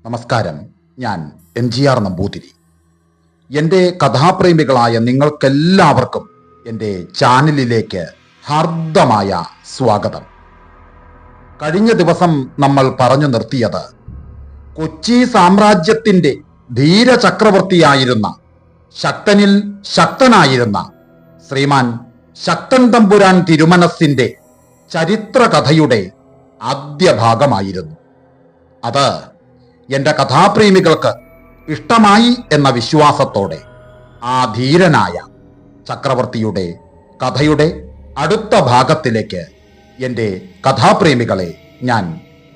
നമസ്കാരം. ഞാൻ NGR നമ്പൂതിരി. എൻ്റെ കഥാപ്രേമികളായ നിങ്ങൾക്കെല്ലാവർക്കും എൻ്റെ ചാനലിലേക്ക് ഹാർദമായ സ്വാഗതം. കഴിഞ്ഞ ദിവസം നമ്മൾ പറഞ്ഞു നിർത്തിയത് കൊച്ചി സാമ്രാജ്യത്തിൻ്റെ ധീരചക്രവർത്തിയായിരുന്ന, ശക്തനിൽ ശക്തനായിരുന്ന ശ്രീമാൻ ശക്തൻ തമ്പുരാൻ തിരുമനസ്സിൻ്റെ ചരിത്രകഥയുടെ ആദ്യ ഭാഗമായിരുന്നു. അത് എൻ്റെ കഥാപ്രേമികൾക്ക് ഇഷ്ടമായി എന്ന വിശ്വാസത്തോടെ ആ ധീരനായ ചക്രവർത്തിയുടെ കഥയുടെ അടുത്ത ഭാഗത്തിലേക്ക് എൻ്റെ കഥാപ്രേമികളെ ഞാൻ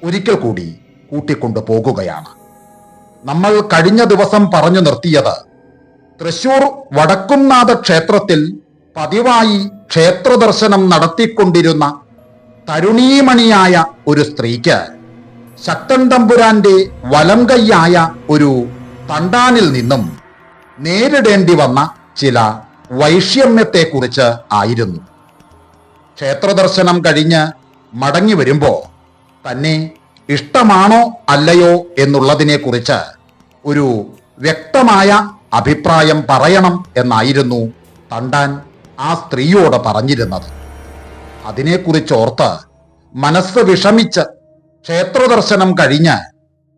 ഒരിക്കൽ കൂടി കൂട്ടിക്കൊണ്ടു പോകുകയാണ്. നമ്മൾ കഴിഞ്ഞ ദിവസം പറഞ്ഞു നിർത്തിയത് തൃശൂർ വടക്കുംനാഥ ക്ഷേത്രത്തിൽ പതിവായി ക്ഷേത്രദർശനം നടത്തിക്കൊണ്ടിരുന്ന തരുണീമണിയായ ഒരു സ്ത്രീക്ക് ശക്തൻ തമ്പുരാന്റെ വലം കൈയായ ഒരു തണ്ടാനിൽ നിന്നും നേരിടേണ്ടി വന്ന ചില വൈഷമ്യത്തെക്കുറിച്ച് ആയിരുന്നു. ക്ഷേത്രദർശനം കഴിഞ്ഞ് മടങ്ങി വരുമ്പോൾ തന്നെ ഇഷ്ടമാണോ അല്ലയോ എന്നുള്ളതിനെക്കുറിച്ച് ഒരു വ്യക്തമായ അഭിപ്രായം പറയണം എന്നായിരുന്നു തണ്ടാൻ ആ സ്ത്രീയോട് പറഞ്ഞിരുന്നത്. അതിനെക്കുറിച്ചോർത്ത് മനസ്സ് വിഷമിച്ച് ക്ഷേത്രദർശനം കഴിഞ്ഞ്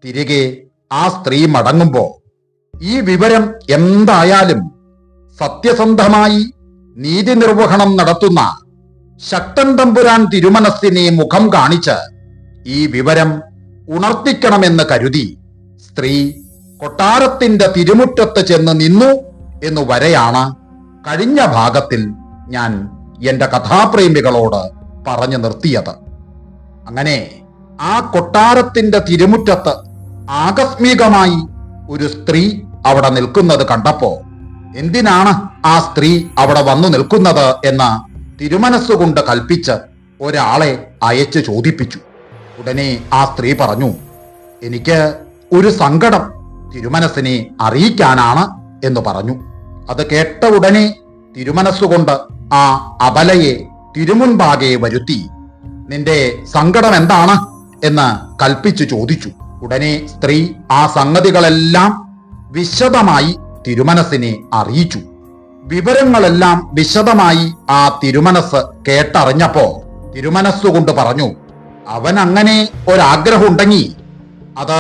തിരികെ ആ സ്ത്രീ മടങ്ങുമ്പോൾ ഈ വിവരം എന്തായാലും സത്യസന്ധമായി നീതി നിർവഹണം നടത്തുന്ന ശക്തൻ തമ്പുരാൻ തിരുമനസ്സിനെ മുഖം കാണിച്ച് ഈ വിവരം ഉണർത്തിക്കണമെന്ന് കരുതി സ്ത്രീ കൊട്ടാരത്തിന്റെ തിരുമുറ്റത്ത് ചെന്ന് നിന്നു എന്നു വരെയാണ് കഴിഞ്ഞ ഭാഗത്തിൽ ഞാൻ എൻ്റെ കഥാപ്രേമികളോട് പറഞ്ഞു നിർത്തിയത്. അങ്ങനെ ആ കൊട്ടാരത്തിന്റെ തിരുമുറ്റത്ത് ആകസ്മികമായി ഒരു സ്ത്രീ അവിടെ നിൽക്കുന്നത് കണ്ടപ്പോ എന്തിനാണ് ആ സ്ത്രീ അവിടെ വന്നു നിൽക്കുന്നത് എന്ന് തിരുമനസ്സുകൊണ്ട് കൽപ്പിച്ച് ഒരാളെ അയച്ചു ചോദിപ്പിച്ചു. ഉടനെ ആ സ്ത്രീ പറഞ്ഞു, എനിക്ക് ഒരു സങ്കടം തിരുമനസ്സിനെ അറിയിക്കാനാണ് എന്ന് പറഞ്ഞു. അത് കേട്ട ഉടനെ തിരുമനസ്സുകൊണ്ട് ആ അബലയെ തിരുമുൻപാകെ വരുത്തി നിന്റെ സങ്കടം എന്താണ് എന്ന് കൽപ്പിച്ചു ചോദിച്ചു. ഉടനെ സ്ത്രീ ആ സംഗതികളെല്ലാം വിശദമായി തിരുമനസ്സിനെ അറിയിച്ചു. വിവരങ്ങളെല്ലാം വിശദമായി ആ തിരുമനസ് കേട്ടറിഞ്ഞപ്പോ തിരുമനസ്സുകൊണ്ട് പറഞ്ഞു, അവൻ അങ്ങനെ ഒരാഗ്രഹമുണ്ടെങ്കിൽ അത്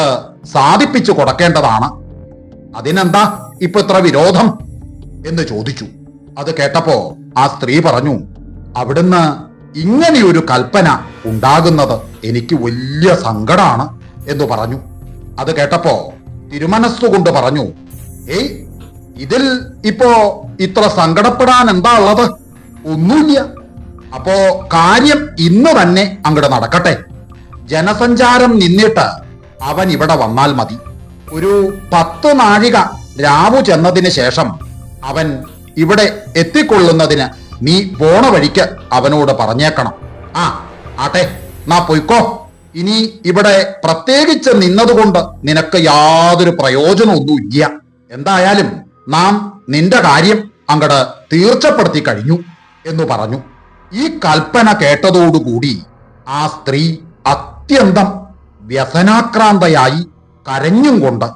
സാധിപ്പിച്ചു കൊടുക്കേണ്ടതാണ്. അതിനെന്താ ഇപ്പൊ ഇത്ര വിരോധം എന്ന് ചോദിച്ചു. അത് കേട്ടപ്പോ ആ സ്ത്രീ പറഞ്ഞു, അവിടുന്ന് ഇങ്ങനെയൊരു കൽപ്പന ഉണ്ടാകുന്നത് എനിക്ക് വലിയ സങ്കടമാണ് എന്ന് പറഞ്ഞു. അത് കേട്ടപ്പോ തിരുമനസ്സുകൊണ്ട് പറഞ്ഞു, ഏയ് ഇതിൽ ഇപ്പോ ഇത്ര സങ്കടപ്പെടാൻ എന്താ ഉള്ളത്? ഒന്നുമില്ല. അപ്പോ കാര്യം ഇന്ന് തന്നെ അങ്ങോട്ട് നടക്കട്ടെ. ജനസഞ്ചാരം നിന്നിട്ട് അവൻ ഇവിടെ വന്നാൽ മതി. ഒരു 10 നാഴിക രാവു ചെന്നതിന് ശേഷം അവൻ ഇവിടെ എത്തിക്കൊള്ളുന്നതിന് നീ പോണ വഴിക്ക് അവനോട് പറഞ്ഞേക്കണം. ആട്ടെ, നാ പൊയ്ക്കോ. ഇനി ഇവിടെ പ്രത്യേകിച്ച് നിന്നതുകൊണ്ട് നിനക്ക് യാതൊരു പ്രയോജനമൊന്നും ഇല്ല. എന്തായാലും നാം നിന്റെ കാര്യം അങ്ങട് തീർച്ചപ്പെടുത്തി കഴിഞ്ഞു എന്ന് പറഞ്ഞു. ഈ കൽപ്പന കേട്ടതോടുകൂടി ആ സ്ത്രീ അത്യന്തം വ്യസനാക്രാന്തയായി കരഞ്ഞും കൊണ്ട്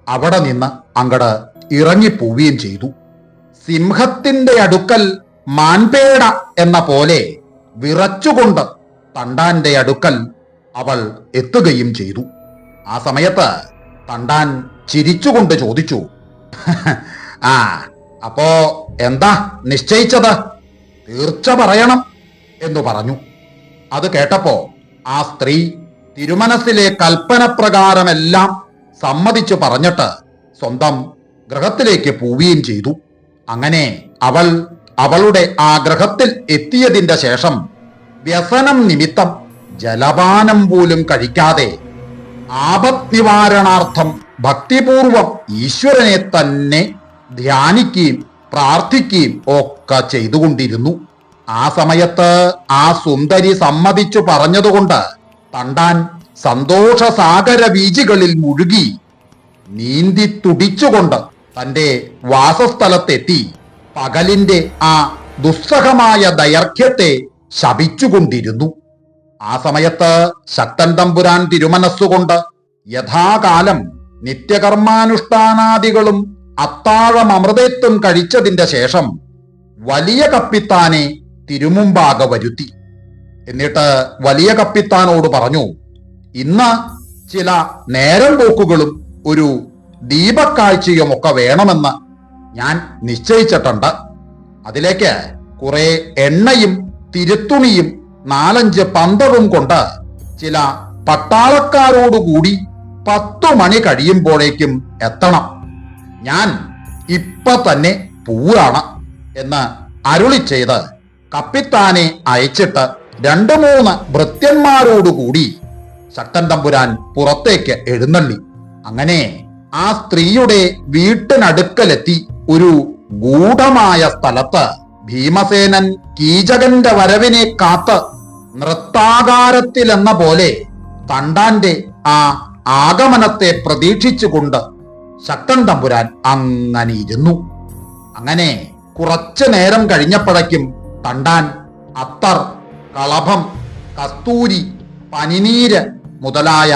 അവിടെ നിന്ന് അങ്ങട് ഇറങ്ങിപ്പോവുകയും ചെയ്തു. സിംഹത്തിന്റെ അടുക്കൽ മാൻപേട എന്ന പോലെ വിറച്ചുകൊണ്ട് തണ്ടാന്റെ അടുക്കൽ അവൾ എത്തുകയും ചെയ്തു. ആ സമയത്ത് തണ്ടാൻ ചിരിച്ചുകൊണ്ട് ചോദിച്ചു, അപ്പോ എന്താ നിശ്ചയിച്ചത്? തീർച്ച പറയണം എന്ന് പറഞ്ഞു. അത് കേട്ടപ്പോ ആ സ്ത്രീ തിരുമനസ്സിലെ കൽപ്പന പ്രകാരമെല്ലാം സമ്മതിച്ചു പറഞ്ഞിട്ട് സ്വന്തം ഗൃഹത്തിലേക്ക് പോവുകയും ചെയ്തു. അങ്ങനെ അവൾ അവളുടെ ആ ഗൃഹത്തിൽ എത്തിയതിന്റെ ശേഷം വ്യസനം നിമിത്തം ജലപാനം പോലും കഴിക്കാതെ ആപത് നിവാരണാർത്ഥം ഭക്തിപൂർവം ഈശ്വരനെ തന്നെ ധ്യാനിക്കുകയും പ്രാർത്ഥിക്കുകയും ഒക്കെ ചെയ്തുകൊണ്ടിരുന്നു. ആ സമയത്ത് ആ സുന്ദരി സമ്മതിച്ചു പറഞ്ഞതുകൊണ്ട് തണ്ടാൻ സന്തോഷസാഗര വീജികളിൽ മുഴുകി നീന്തി തുടിച്ചുകൊണ്ട് തന്റെ വാസസ്ഥലത്തെത്തി പകലിന്റെ ആ ദുസ്സഹമായ ദൈർഘ്യത്തെ ശപിച്ചുകൊണ്ടിരുന്നു. ആ സമയത്ത് ശക്തൻ തമ്പുരാൻ തിരുമനസ്സുകൊണ്ട് യഥാകാലം നിത്യകർമാനുഷ്ഠാനാദികളും അത്താഴം അമൃതത്വം കഴിച്ചതിന്റെ ശേഷം വലിയ കപ്പിത്താനെ തിരുമുമ്പാകെ വരുത്തി. എന്നിട്ട് വലിയ കപ്പിത്താനോട് പറഞ്ഞു, ഇന്ന് ചില നേരം പോക്കുകളും ഒരു ദീപക്കാഴ്ചയുമൊക്കെ വേണമെന്ന് ഞാൻ നിശ്ചയിച്ചിട്ടുണ്ട്. അതിലേക്ക് കുറെ എണ്ണയും തിരുത്തുണിയും 4-5 പന്തവും കൊണ്ട് ചില പട്ടാളക്കാരോടുകൂടി 10 മണി കഴിയുമ്പോഴേക്കും എത്തണം. ഞാൻ ഇപ്പൊ തന്നെ പോവുകയാണ് എന്ന് അരുളി ചെയ്ത് കപ്പിത്താനെ അയച്ചിട്ട് 2-3 ഭൃത്യന്മാരോടുകൂടി ശക്തൻ തമ്പുരാൻ പുറത്തേക്ക് എഴുന്നള്ളി. അങ്ങനെ ആ സ്ത്രീയുടെ വീട്ടിനടുക്കലെത്തി ഒരു ഗൂഢമായ സ്ഥലത്ത് ഭീമസേനൻ കീചകന്റെ വരവിനെ കാത്ത് നൃത്താകാരത്തിലെന്ന പോലെ തണ്ടാന്റെ ആ ആഗമനത്തെ പ്രതീക്ഷിച്ചുകൊണ്ട് ശക്തൻ തമ്പുരാൻ അങ്ങനെ ഇരുന്നു. അങ്ങനെ കുറച്ചു നേരം കഴിഞ്ഞപ്പോഴേക്കും തണ്ടാൻ അത്തർ, കളഭം, കസ്തൂരി, പനിനീര് മുതലായ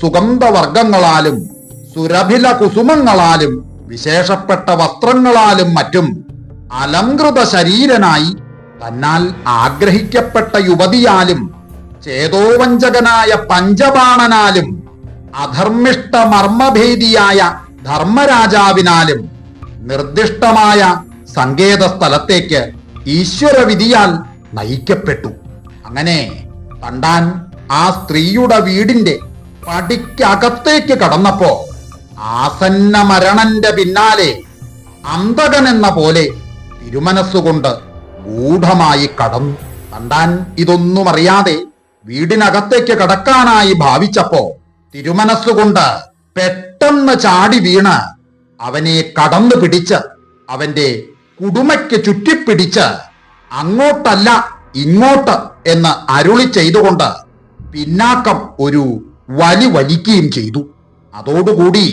സുഗന്ധവർഗങ്ങളാലും സുരഭില കുസുമങ്ങളാലും വിശേഷപ്പെട്ട വസ്ത്രങ്ങളാലും മറ്റും അലങ്കൃത ശരീരനായി തന്നാൽ ആഗ്രഹിക്കപ്പെട്ട യുവതിയാലും ചേതോവഞ്ചകനായ പഞ്ചബാണനാലും അധർമ്മിഷ്ട മർമ്മഭേദിയായ ധർമ്മരാജാവിനാലും നിർദ്ദിഷ്ടമായ സങ്കേത സ്ഥലത്തേക്ക് ഈശ്വരവിധിയാൽ നയിക്കപ്പെട്ടു. അങ്ങനെ തണ്ടാൻ ആ സ്ത്രീയുടെ വീടിന്റെ പടിക്കകത്തേക്ക് കടന്നപ്പോ ആസന്ന മരണന്റെ പിന്നാലെ അന്തകൻ എന്ന പോലെ തിരുമനസ്സുകൊണ്ട് ഗൂഢമായി കടന്നു. തണ്ടാൻ ഇതൊന്നും അറിയാതെ വീടിനകത്തേക്ക് കടക്കാനായി ഭാവിച്ചപ്പോ തിരുമനസ്സുകൊണ്ട് പെട്ടെന്ന് ചാടി വീണ് അവനെ കടന്നു പിടിച്ച് അവന്റെ കുടുമയ്ക്ക് ചുറ്റിപ്പിടിച്ച് അങ്ങോട്ടല്ല ഇങ്ങോട്ട് എന്ന് അരുളി ചെയ്തുകൊണ്ട് പിന്നാക്കം ഒരു വലി വലിക്കുകയും ചെയ്തു. അതോടുകൂടി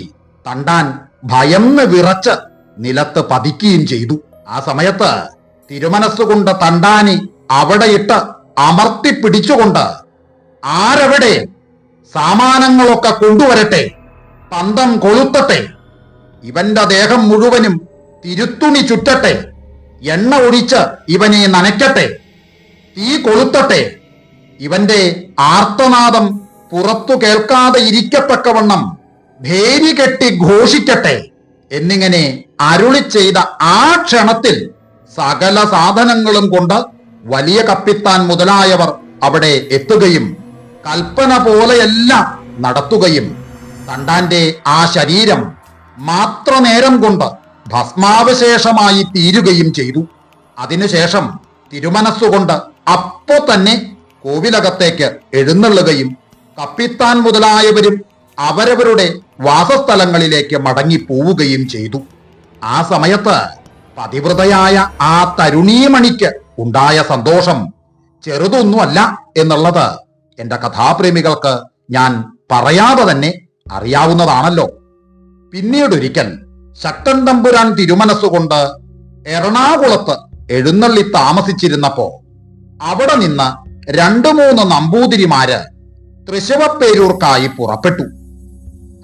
തണ്ടാൻ ഭയന്ന് വിറച്ച് നിലത്ത് പതിക്കുകയും ചെയ്തു. ആ സമയത്ത് തിരുമനസ്സുകൊണ്ട് തണ്ടാനെ അവിടെയിട്ട് അമർത്തി പിടിച്ചുകൊണ്ട്, ആരെവിടെ, സാമാനങ്ങളൊക്കെ കൊണ്ടുവരട്ടെ, പന്തം കൊളുത്തട്ടെ, ഇവന്റെ ദേഹം മുഴുവനും തിരുത്തുണി ചുറ്റട്ടെ, എണ്ണ ഒഴിച്ച് ഇവനെ നനയ്ക്കട്ടെ, തീ കൊളുത്തട്ടെ, ഇവന്റെ ആർത്തനാദം പുറത്തു കേൾക്കാതെ ഇരിക്കത്തക്കവണ്ണം ഭേരി കെട്ടി ഘോഷിക്കട്ടെ എന്നിങ്ങനെ അരുളി ചെയ്ത ആ ക്ഷണത്തിൽ സകല സാധനങ്ങളും കൊണ്ട് വലിയ കപ്പിത്താൻ മുതലായവർ അവിടെ എത്തുകയും കൽപ്പന പോലെയെല്ലാം നടത്തുകയും തണ്ടാന്റെ ആ ശരീരം മാത്രനേരം കൊണ്ട് ഭസ്മാവശേഷമായി തീരുകയും ചെയ്തു. അതിനുശേഷം തിരുമനസ്സുകൊണ്ട് അപ്പോ തന്നെ കോവിലകത്തേക്ക് എഴുന്നള്ളുകയും കപ്പിത്താൻ മുതലായവരും അവരവരുടെ വാസസ്ഥലങ്ങളിലേക്ക് മടങ്ങിപ്പോവുകയും ചെയ്തു. ആ സമയത്ത് പതിവ്രതയായ ആ തരുണീമണിക്ക് ഉണ്ടായ സന്തോഷം ചെറുതൊന്നുമല്ല എന്നുള്ളത് എന്റെ കഥാപ്രേമികൾക്ക് ഞാൻ പറയാതെ തന്നെ അറിയാവുന്നതാണല്ലോ. പിന്നീടൊരിക്കൽ ശക്തൻ തമ്പുരാൻ തിരുമനസ്സുകൊണ്ട് എറണാകുളത്ത് എഴുന്നള്ളി താമസിച്ചിരുന്നപ്പോ അവിടെ നിന്ന് 2-3 നമ്പൂതിരിമാര് തൃശവപ്പേരൂർക്കായി പുറപ്പെട്ടു.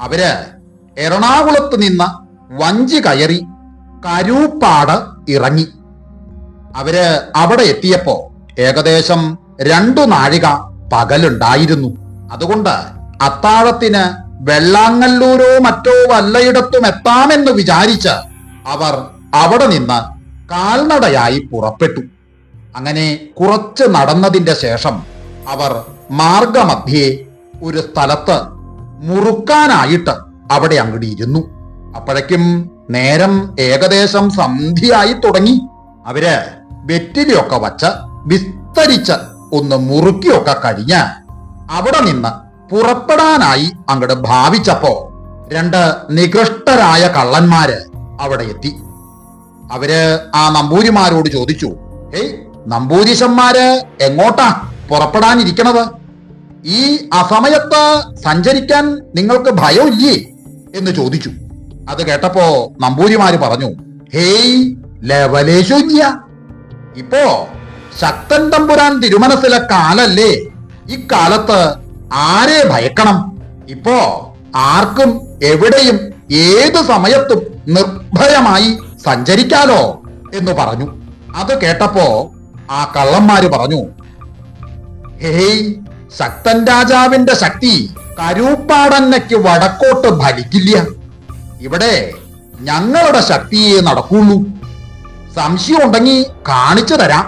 അവര് എറണാകുളത്ത് നിന്ന് വഞ്ചി കയറി കരൂപ്പാട് ഇറങ്ങി. അവര് അവിടെ എത്തിയപ്പോ ഏകദേശം 2 നാഴിക പകലുണ്ടായിരുന്നു. അതുകൊണ്ട് അത്താഴത്തിന് വെള്ളാങ്ങല്ലൂരോ മറ്റോ വല്ലയിടത്തും എത്താമെന്ന് വിചാരിച്ച് അവർ അവിടെ നിന്ന് കാൽനടയായി പുറപ്പെട്ടു. അങ്ങനെ കുറച്ച് നടന്നതിന്റെ ശേഷം അവർ മാർഗമധ്യേ ഒരു സ്ഥലത്ത് മുറുക്കാനായിട്ട് അവിടെ അങ്ങോട്ട് ഇരുന്നു. അപ്പോഴേക്കും നേരം ഏകദേശം സന്ധ്യയായി തുടങ്ങി. അവര് വെറ്റിലയൊക്കെ വച്ച് വിസ്തരിച്ച് ഒന്ന് മുറുക്കിയൊക്കെ കഴിഞ്ഞ് അവിടെ നിന്ന് പുറപ്പെടാനായി അങ്ങോട്ട് ഭാവിച്ചപ്പോ 2 നികൃഷ്ടരായ കള്ളന്മാര് അവിടെ എത്തി. അവര് ആ നമ്പൂരിമാരോട് ചോദിച്ചു, ഹേയ് നമ്പൂരിശന്മാര് എങ്ങോട്ടാ പുറപ്പെടാനിരിക്കണത്? ഈ അസമയത്ത് സഞ്ചരിക്കാൻ നിങ്ങൾക്ക് ഭയമില്ലേ എന്ന് ചോദിച്ചു. അത് കേട്ടപ്പോ നമ്പൂരിമാര് പറഞ്ഞു, ഹേയ് ലവലേശമില്ല, ഇപ്പോ ശക്തൻ തമ്പുരാൻ തിരുമനസ്സിലെ കാലല്ലേ, ഇക്കാലത്ത് ആരെ ഭയക്കണം? ഇപ്പോ ആർക്കും എവിടെയും ഏത് സമയത്തും നിർഭയമായി സഞ്ചരിക്കാലോ എന്ന് പറഞ്ഞു. അത് കേട്ടപ്പോ ആ കള്ളന്മാര് പറഞ്ഞു, ഹേയ്, ശക്തൻ രാജാവിന്റെ ശക്തി കരൂപ്പാടന്നയ്ക്ക് വടക്കോട്ട് ഫലിക്കില്ല. ഇവിടെ ഞങ്ങളുടെ ശക്തിയെ നടക്കുള്ളൂ. സംശയം ഉണ്ടെങ്കിൽ കാണിച്ചു തരാം.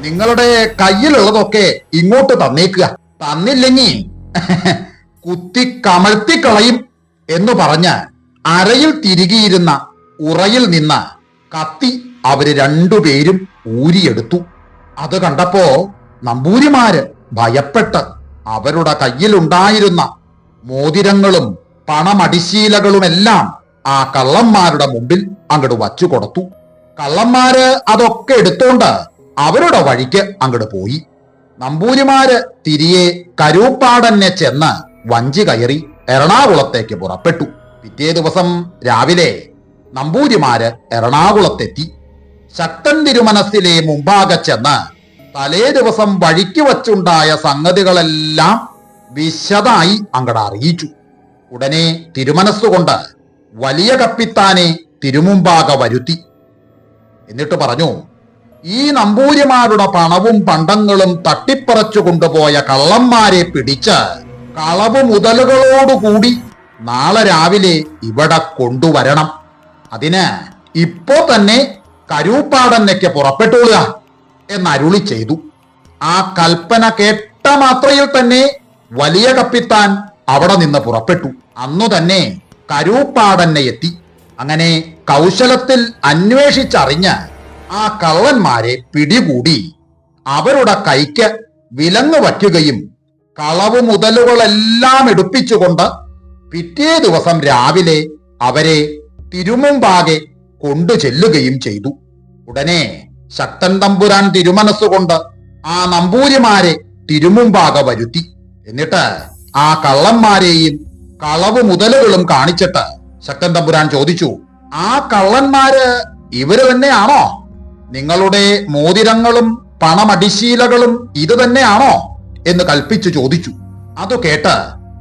നിങ്ങളുടെ കയ്യിലുള്ളതൊക്കെ ഇങ്ങോട്ട് തന്നേക്കുക. തന്നില്ലെങ്കിൽ കുത്തി കമഴ്ത്തിക്കളയും എന്ന് പറഞ്ഞ് അരയിൽ തിരികിയിരുന്ന ഉറയിൽ നിന്ന് കത്തി അവര് രണ്ടുപേരും ഊരിയെടുത്തു. അത് കണ്ടപ്പോ നമ്പൂരിമാര് ഭയപ്പെട്ട് അവരുടെ കയ്യിലുണ്ടായിരുന്ന മോതിരങ്ങളും പണമടിശീലകളുമെല്ലാം ആ കള്ളന്മാരുടെ മുമ്പിൽ അങ്ങോട്ട് വച്ചു കൊടുത്തു. കള്ളന്മാര് അതൊക്കെ എടുത്തോണ്ട് അവരുടെ വഴിക്ക് അങ്ങോട്ട് പോയി. നമ്പൂരിമാര് തിരിയെ കരൂപ്പാടന്നെ ചെന്ന് വഞ്ചി കയറി എറണാകുളത്തേക്ക് പുറപ്പെട്ടു. പിറ്റേ ദിവസം രാവിലെ നമ്പൂരിമാര് എറണാകുളത്തെത്തി. ശക്തൻ തിരുമനസ്സിലെ മുമ്പാകെ ചെന്ന് തലേ ദിവസം വഴിക്ക് വച്ചുണ്ടായ സംഗതികളെല്ലാം വിശദമായി അങ്ങട് അറിയിച്ചു. ഉടനെ തിരുമനസ്സുകൊണ്ട് വലിയ കപ്പിത്താനെ തിരുമുമ്പാകെ വരുത്തി. എന്നിട്ട് പറഞ്ഞു, ഈ നമ്പൂരിമാരുടെ പണവും പണ്ടങ്ങളും തട്ടിപ്പറച്ചു കൊണ്ടുപോയ കള്ളന്മാരെ പിടിച്ച് കളവ് മുതലുകളോടുകൂടി നാളെ രാവിലെ ഇവിടെ കൊണ്ടുവരണം. അതിന് ഇപ്പോ തന്നെ കരൂപ്പാടന്നയ്ക്ക് പുറപ്പെട്ടോളുക എന്നരുളി ചെയ്തു. ആ കൽപ്പന കേട്ട മാത്രയിൽ തന്നെ വലിയ കപ്പിത്താൻ അവിടെ നിന്ന് പുറപ്പെട്ടു. അന്നു തന്നെ കരൂപ്പാടന്നെ എത്തി. അങ്ങനെ കൗശലത്തിൽ അന്വേഷിച്ചറിഞ്ഞ് ആ കള്ളന്മാരെ പിടികൂടി അവരുടെ കൈക്ക് വിലങ്ങ് വയ്ക്കുകയും കളവ് മുതലുകളെല്ലാം എടുപ്പിച്ചുകൊണ്ട് പിറ്റേ ദിവസം രാവിലെ അവരെ തിരുമുമ്പാകെ കൊണ്ടു ചെല്ലുകയും ചെയ്തു. ഉടനെ ശക്തൻ തമ്പുരാൻ തിരുമനസ്സുകൊണ്ട് ആ നമ്പൂരിമാരെ തിരുമുമ്പാകെ വരുത്തി. എന്നിട്ട് ആ കള്ളന്മാരെയും കളവ് മുതലുകളും കാണിച്ചിട്ട് ശക്തൻ തമ്പുരാൻ ചോദിച്ചു, ആ കള്ളന്മാര് ഇവര് തന്നെയാണോ? നിങ്ങളുടെ മോതിരങ്ങളും പണമടിശീലകളും ഇത് തന്നെയാണോ എന്ന് കൽപ്പിച്ചു ചോദിച്ചു. അത് കേട്ട്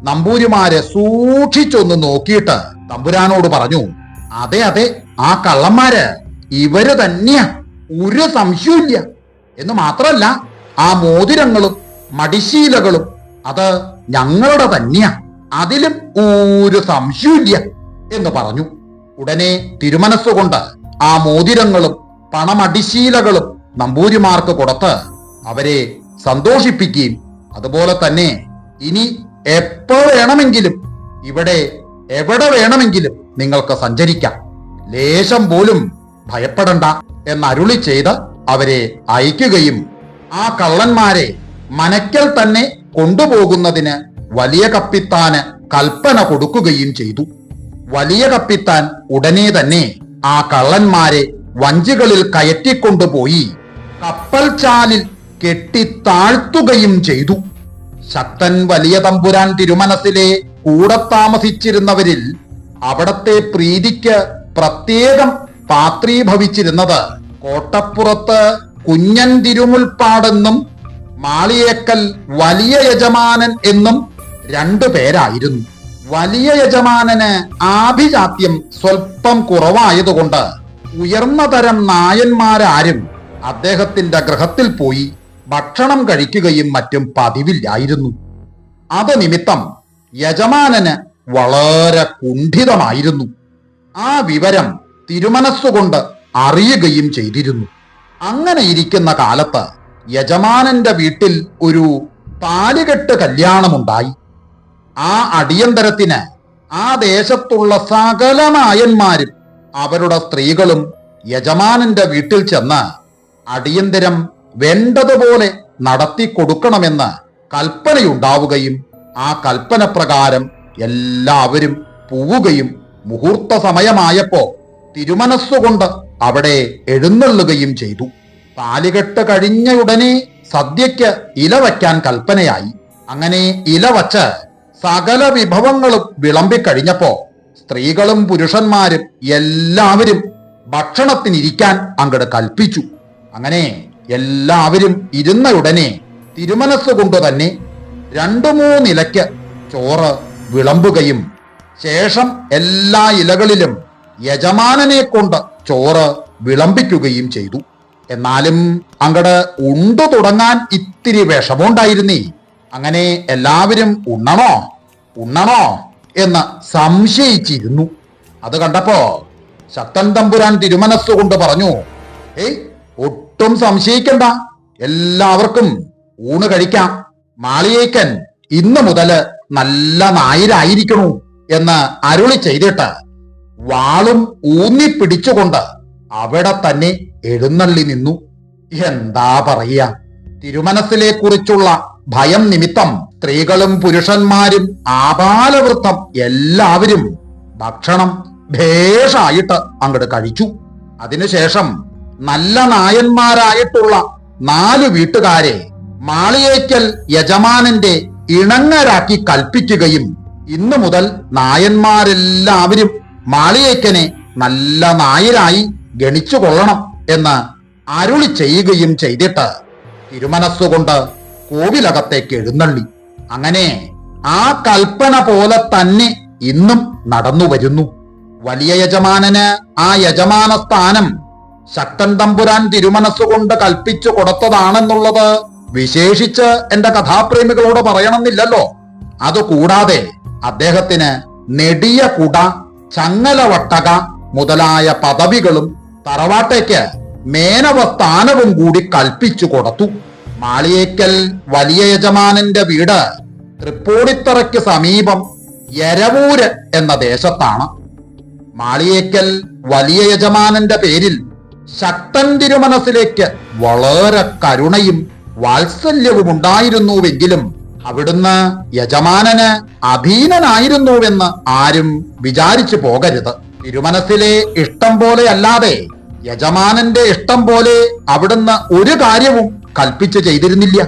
നമ്പൂരിമാര് സൂക്ഷിച്ചൊന്ന് നോക്കിയിട്ട് തമ്പുരാനോട് പറഞ്ഞു, അതെ അതെ, ആ കള്ളന്മാര് ഇവര് തന്നെയാ, ഒരു സംശയമില്ല. എന്ന് മാത്രല്ല, ആ മോതിരങ്ങളും മടിശീലകളും അത് ഞങ്ങളുടെ തന്നെയാ, അതിലും ഒരു സംശയമില്ല എന്ന് പറഞ്ഞു. ഉടനെ തിരുമനസ്സുകൊണ്ട് ആ മോതിരങ്ങളും പണമടിശീലകളും നമ്പൂരിമാർക്ക് കൊടുത്ത് അവരെ സന്തോഷിപ്പിക്കുകയും അതുപോലെ തന്നെ ഇനി എപ്പോൾ വേണമെങ്കിലും ഇവിടെ എവിടെ വേണമെങ്കിലും നിങ്ങൾക്ക് സഞ്ചരിക്കാം, ലേശം പോലും ഭയപ്പെടണ്ട എന്നരുളി ചെയ്ത് അവരെ അയക്കുകയും ആ കള്ളന്മാരെ മനക്കൽ തന്നെ കൊണ്ടുപോകുന്നതിന് വലിയ കപ്പിത്താന് കൽപ്പന കൊടുക്കുകയും ചെയ്തു. വലിയ കപ്പിത്താൻ ഉടനെ തന്നെ ആ കള്ളന്മാരെ വഞ്ചികളിൽ കയറ്റിക്കൊണ്ടുപോയി കപ്പൽ ചാലിൽ കെട്ടിത്താഴ്ത്തുകയും ചെയ്തു. ശക്തൻ വലിയ തമ്പുരാൻ തിരുമനസ്സിലെ കൂടെ താമസിച്ചിരുന്നവരിൽ അവിടത്തെ പ്രീതിക്ക് പ്രത്യേകം പാത്രീഭവിച്ചിരുന്നത് കോട്ടപ്പുറത്ത് കുഞ്ഞൻ തിരുമുൽപ്പാടെന്നും മാളിയേക്കൽ വലിയ യജമാനൻ എന്നും രണ്ടു പേരായിരുന്നു. വലിയ യജമാനന് ആഭിജാത്യം സ്വൽപ്പം കുറവായതുകൊണ്ട് ഉയർന്ന തരം നായന്മാരാരും അദ്ദേഹത്തിന്റെ ഗൃഹത്തിൽ പോയി ഭക്ഷണം കഴിക്കുകയും മറ്റും പതിവില്ലായിരുന്നു. അത് നിമിത്തം യജമാനന് വളരെ കുണ്ഠിതമായിരുന്നു. ആ വിവരം തിരുമനസ്സുകൊണ്ട് അറിയുകയും ചെയ്തിരുന്നു. അങ്ങനെ ഇരിക്കുന്ന കാലത്ത് യജമാനന്റെ വീട്ടിൽ ഒരു താലികെട്ട് കല്യാണമുണ്ടായി. ആ അടിയന്തരത്തിന് ആ ദേശത്തുള്ള സകല നായന്മാരും അവരുടെ സ്ത്രീകളും യജമാനന്റെ വീട്ടിൽ ചെന്ന് അടിയന്തരം വേണ്ടതുപോലെ നടത്തി കൊടുക്കണമെന്ന് കൽപ്പനയുണ്ടാവുകയും ആ കൽപ്പന പ്രകാരം എല്ലാവരും പോവുകയും മുഹൂർത്ത സമയമായപ്പോ തിരുമനസ്സുകൊണ്ട് അവിടെ എഴുന്നള്ളുകയും ചെയ്തു. താലികെട്ട് കഴിഞ്ഞയുടനെ സദ്യയ്ക്ക് ഇല വയ്ക്കാൻ കൽപ്പനയായി. അങ്ങനെ ഇല വച്ച് സകല വിഭവങ്ങളും വിളമ്പിക്കഴിഞ്ഞപ്പോ സ്ത്രീകളും പുരുഷന്മാരും എല്ലാവരും ഭക്ഷണത്തിനിരിക്കാൻ അങ്ങട് കൽപ്പിച്ചു. അങ്ങനെ എല്ലാവരും ഇരുന്നയുടനെ തിരുമനസ്സുകൊണ്ട് തന്നെ 2-3 ഇലയ്ക്ക് ചോറ് വിളമ്പുകയും ശേഷം എല്ലാ ഇലകളിലും യജമാനനെ കൊണ്ട് ചോറ് വിളമ്പിക്കുകയും ചെയ്തു. എന്നാലും അങ്ങട് ഉണ്ടു തുടങ്ങാൻ ഇത്തിരി വിഷമമുണ്ടായിരുന്നേ. അങ്ങനെ എല്ലാവരും ഉണ്ണണോ എന്ന് സംശയിച്ചിരുന്നു. അത് കണ്ടപ്പോ ശക്തൻ തമ്പുരാൻ തിരുമനസ്സുകൊണ്ട് പറഞ്ഞു, ഒട്ടും സംശയിക്കണ്ട, എല്ലാവർക്കും ഊണ് കഴിക്കാം. മാളിയേക്കൻ ഇന്നു മുതല് നല്ല നായരായിരിക്കണു എന്ന് അരുളി ചെയ്തിട്ട് വാളും ഊന്നിപ്പിടിച്ചുകൊണ്ട് അവിടെ തന്നെ എഴുന്നള്ളി നിന്നു. എന്താ പറയുക, തിരുമനസ്സിലെ കുറിച്ചുള്ള ഭയം നിമിത്തം സ്ത്രീകളും പുരുഷന്മാരും ആബാലവൃദ്ധം എല്ലാവരും ഭക്ഷണം ഭേഷായിട്ട് അങ്ങോട്ട് കഴിച്ചു. അതിനുശേഷം നല്ല നായന്മാരായിട്ടുള്ള 4 വീട്ടുകാരെ മാളിയേക്കൽ യജമാനന്റെ ഇണങ്ങരാക്കി കൽപ്പിക്കുകയും ഇന്നു മുതൽ നായന്മാരെല്ലാവരും മാളിയേക്കനെ നല്ല നായരായി ഗണിച്ചു കൊള്ളണം എന്ന് അരുളി ചെയ്യുകയും ചെയ്തിട്ട് തിരുമനസ്സുകൊണ്ട് കോവിലകത്തേക്ക് എഴുന്നള്ളി. അങ്ങനെ ആ കൽപ്പന പോലെ തന്നെ ഇന്നും നടന്നു വരുന്നു. വലിയ യജമാനന് ആ യജമാന സ്ഥാനം ശക്തൻ തമ്പുരാൻ തിരുമനസ്സുകൊണ്ട് കൽപ്പിച്ചു കൊടുത്തതാണെന്നുള്ളത് വിശേഷിച്ച് എന്റെ കഥാപ്രേമികളോട് പറയണമെന്നില്ലല്ലോ. അതുകൂടാതെ അദ്ദേഹത്തിന് നെടിയ കുട, ചങ്ങലവട്ടക മുതലായ പദവികളും തറവാട്ടേക്ക് മേനവ സ്ഥാനവും കൂടി കൽപ്പിച്ചു കൊടുത്തു. മാളിയേക്കൽ വലിയ യജമാനന്റെ വീട് തൃപ്പൂണിത്തറയ്ക്ക് സമീപം യരവൂര് എന്ന ദേശത്താണ്. മാളിയേക്കൽ വലിയ യജമാനന്റെ പേരിൽ ശക്തൻ തിരുമനസ്സിലേക്ക് വളരെ കരുണയും വാത്സല്യവും ഉണ്ടായിരുന്നുവെങ്കിലും അവിടുന്ന് യജമാനന് അധീനനായിരുന്നുവെന്ന് ആരും വിചാരിച്ചു പോകരുത്. തിരുമനസ്സിലെ ഇഷ്ടം പോലെ അല്ലാതെ യജമാനന്റെ ഇഷ്ടം പോലെ അവിടുന്ന് ഒരു കാര്യവും കൽപ്പിച്ചു ചെയ്തിരുന്നില്ല.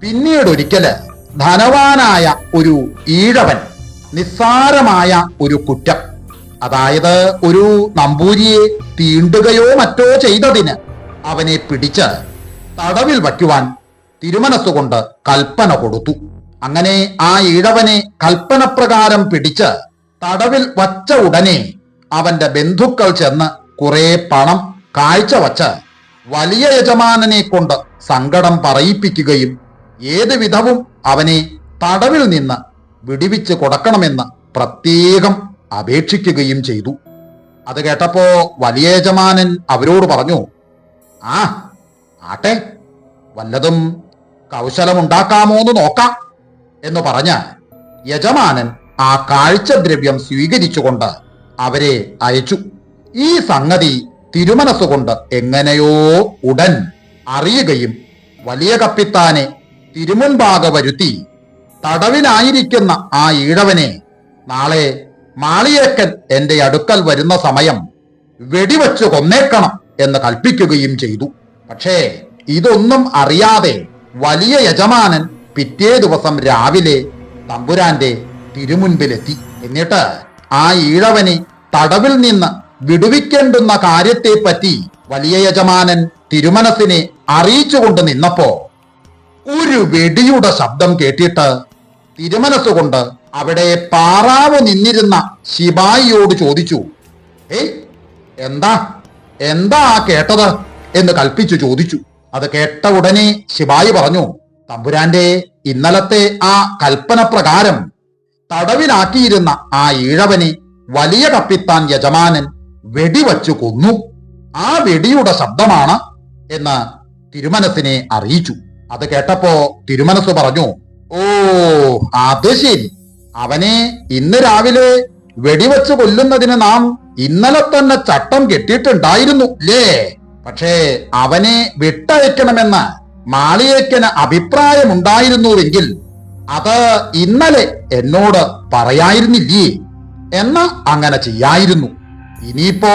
പിന്നീടൊരിക്കല് ധനവാനായ ഒരു ഈഴവൻ നിസ്സാരമായ ഒരു കുറ്റം, അതായത് ഒരു നമ്പൂരിയെ തീണ്ടുകയോ മറ്റോ ചെയ്തതിന് അവനെ പിടിച്ച് തടവിൽ വയ്ക്കുവാൻ തിരുമനസ്സുകൊണ്ട് കൽപ്പന കൊടുത്തു. അങ്ങനെ ആ ഈഴവനെ കൽപ്പനപ്രകാരം പിടിച്ച് തടവിൽ വച്ച ഉടനെ അവന്റെ ബന്ധുക്കൾ ചെന്ന് കുറെ പണം കാഴ്ചവച്ച് വലിയ യജമാനനെ കൊണ്ട് സങ്കടം പറയിപ്പിക്കുകയും ഏത് വിധവും അവനെ തടവിൽ നിന്ന് വിടിവിച്ച് കൊടുക്കണമെന്ന് പ്രത്യേകം അപേക്ഷിക്കുകയും ചെയ്തു. അത് കേട്ടപ്പോ വലിയ യജമാനൻ അവരോട് പറഞ്ഞു, ആട്ടെ, വല്ലതും കൗശലമുണ്ടാക്കാമോന്ന് നോക്കാം എന്ന് പറഞ്ഞ് യജമാനൻ ആ കാഴ്ചദ്രവ്യം സ്വീകരിച്ചുകൊണ്ട് അവരെ അയച്ചു. ഈ സംഗതി തിരുമനസ്സുകൊണ്ട് എങ്ങനെയോ ഉടൻ അറിയുകയും വലിയ കപ്പിത്താനെ തിരുമുൻപാകെ വരുത്തി തടവിലായിരിക്കുന്ന ആ ഈഴവനെ നാളെ മാളിയേക്കൻ എന്റെ അടുക്കൽ വരുന്ന സമയം വെടിവെച്ചു കൊന്നേക്കണം എന്ന് കൽപ്പിക്കുകയും ചെയ്തു. പക്ഷേ ഇതൊന്നും അറിയാതെ വലിയ യജമാനൻ പിറ്റേ ദിവസം രാവിലെ തമ്പുരാന്റെ തിരുമുൻപിലെത്തി. എന്നിട്ട് ആ ഈഴവനെ തടവിൽ നിന്ന് വിടുവിക്കേണ്ടുന്ന കാര്യത്തെപ്പറ്റി വലിയ യജമാനൻ തിരുമനസ്സിനെ അറിയിച്ചുകൊണ്ട് നിന്നപ്പോ ഒരു വെടിയുടെ ശബ്ദം കേട്ടിട്ട് തിരുമനസ്സുകൊണ്ട് അവിടെ പാറാവ് നിന്നിരുന്ന ശിപായിയോട് ചോദിച്ചു, എന്താ ആ കേട്ടത് എന്ന് കൽപ്പിച്ചു ചോദിച്ചു. അത് കേട്ട ഉടനെ ശിപായി പറഞ്ഞു, തമ്പുരാന്റെ ഇന്നലത്തെ ആ കൽപ്പന പ്രകാരം തടവിലാക്കിയിരുന്ന ആ ഈഴവനെ വലിയ കപ്പിത്താൻ യജമാനൻ വെടിവച്ചു കൊന്നു. ആ വെടിയുടെ ശബ്ദമാണ് എന്ന് തിരുമനസ്സിനെ അറിയിച്ചു. അത് കേട്ടപ്പോ തിരുമനസ് പറഞ്ഞു, ഓ അത് ശരി, അവനെ ഇന്ന് രാവിലെ വെടിവെച്ച് കൊല്ലുന്നതിന് നാം ഇന്നലെ തന്നെ ചട്ടം കെട്ടിയിട്ടുണ്ടായിരുന്നു അല്ലേ? പക്ഷേ അവനെ വിട്ടയക്കണമെന്ന് മാളിയേക്കന് അഭിപ്രായമുണ്ടായിരുന്നുവെങ്കിൽ അത് ഇന്നലെ എന്നോട് പറയായിരുന്നില്ലേ? എന്ന് അങ്ങനെ ചെയ്യായിരുന്നു. ഇനിയിപ്പോ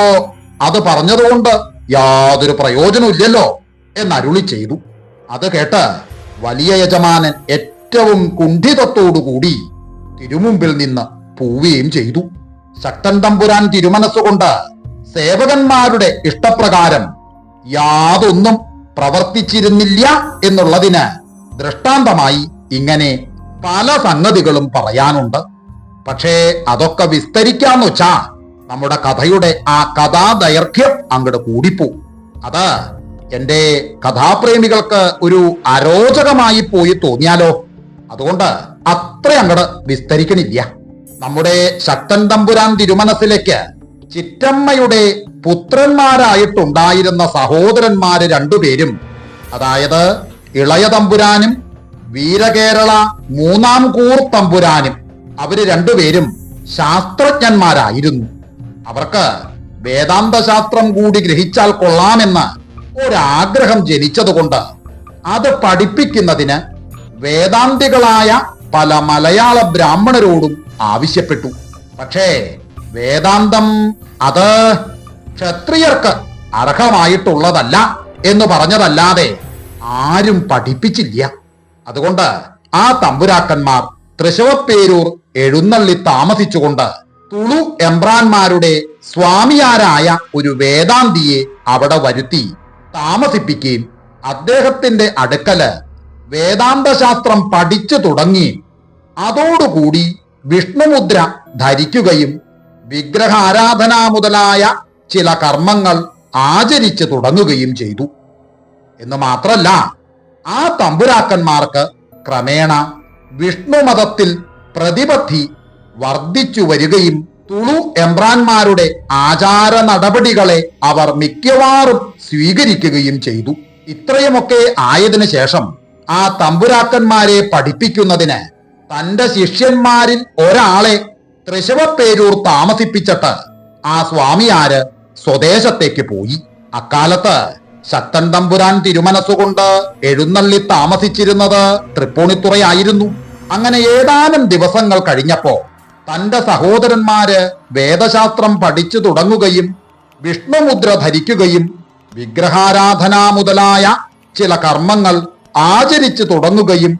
അത് പറഞ്ഞതുകൊണ്ട് യാതൊരു പ്രയോജനമില്ലല്ലോ എന്നരുളി ചെയ്തു. അത് കേട്ട് വലിയ യജമാനൻ ഏറ്റവും കുണ്ഠിതത്തോടുകൂടി തിരുമുമ്പിൽ നിന്ന് പോവുകയും ചെയ്തു. ശക്തൻ തമ്പുരാൻ തിരുമനസ്സുകൊണ്ട് സേവകന്മാരുടെ ഇഷ്ടപ്രകാരം യാതൊന്നും പ്രവർത്തിച്ചിരുന്നില്ല എന്നുള്ളതിന് ദൃഷ്ടാന്തമായി ഇങ്ങനെ പല സംഗതികളും പറയാനുണ്ട്. പക്ഷേ അതൊക്കെ വിസ്തരിക്കാന്ന് വെച്ചാ നമ്മുടെ കഥയുടെ ആ കഥാദൈർഘ്യം അങ്ങോട്ട് കൂടിപ്പോ. അത് എന്റെ കഥാപ്രേമികൾക്ക് ഒരു അരോചകമായി പോയി തോന്നിയാലോ. അതുകൊണ്ട് അത്ര അങ്ങോട്ട് വിസ്തരിക്കണില്ല. നമ്മുടെ ശക്തൻ തമ്പുരാൻ തിരുമനസിലേക്ക് ചിറ്റമ്മയുടെ പുത്രന്മാരായിട്ടുണ്ടായിരുന്ന സഹോദരന്മാര് രണ്ടുപേരും, അതായത് ഇളയ തമ്പുരാനും വീരകേരള മൂന്നാം കൂർ തമ്പുരാനും, അവര് രണ്ടുപേരും ശാസ്ത്രജ്ഞന്മാരായിരുന്നു. അവർക്ക് വേദാന്ത ശാസ്ത്രം കൂടി ഗ്രഹിച്ചാൽ കൊള്ളാമെന്ന് ഒരാഗ്രഹം ജനിച്ചതുകൊണ്ട് അത് പഠിപ്പിക്കുന്നതിന് വേദാന്തികളായ പല മലയാള ബ്രാഹ്മണരോടും ആവശ്യപ്പെട്ടു. പക്ഷേ വേദാന്തം അത് ക്ഷത്രിയർക്ക് അർഹമായിട്ടുള്ളതല്ല എന്ന് പറഞ്ഞതല്ലാതെ ആരും പഠിപ്പിച്ചില്ല. അതുകൊണ്ട് ആ തമ്പുരാക്കന്മാർ തൃശവപ്പേരൂർ എഴുന്നള്ളി താമസിച്ചുകൊണ്ട് തുളു എംബ്രാന്മാരുടെ സ്വാമിയാരായ ഒരു വേദാന്തിയെ അവിടെ വരുത്തി താമസിപ്പിക്കുകയും അദ്ദേഹത്തിന്റെ അടുക്കല് വേദാന്ത ശാസ്ത്രം പഠിച്ചു തുടങ്ങി അതോടുകൂടി വിഷ്ണുമുദ്ര ധരിക്കുകയും വിഗ്രഹാരാധന മുതലായ ചില കർമ്മങ്ങൾ ആചരിച്ചു തുടങ്ങുകയും ചെയ്തു. എന്ന് മാത്രല്ല, ആ തമ്പുരാക്കന്മാർക്ക് ക്രമേണ വിഷ്ണുമതത്തിൽ പ്രതിപത്തി വർദ്ധിച്ചു വരികയും തുളു എംബ്രാന്മാരുടെ ആചാര നടപടികളെ അവർ മിക്കവാറും സ്വീകരിക്കുകയും ചെയ്തു. ഇത്രയുമൊക്കെ ആയതിനു ശേഷം ആ തമ്പുരാക്കന്മാരെ പഠിപ്പിക്കുന്നതിന് തന്റെ ശിഷ്യന്മാരിൽ ഒരാളെ തൃശവപ്പേരൂർ താമസിപ്പിച്ചിട്ട് ആ സ്വാമിയാര് സ്വദേശത്തേക്ക് പോയി. അക്കാലത്ത് ശക്തൻ തമ്പുരാൻ തിരുമനസ്സുകൊണ്ട് എഴുന്നള്ളി താമസിച്ചിരുന്നത് തൃപ്പൂണിത്തുറയായിരുന്നു. അങ്ങനെ ഏതാനും ദിവസങ്ങൾ കഴിഞ്ഞപ്പോ തന്റെ സഹോദരന്മാര് വേദശാസ്ത്രം പഠിച്ചു തുടങ്ങുകയും വിഷ്ണുമുദ്ര ധരിക്കുകയും വിഗ്രഹാരാധന മുതലായ ചില കർമ്മങ്ങൾ ആചരിച്ചു തുടങ്ങുകയും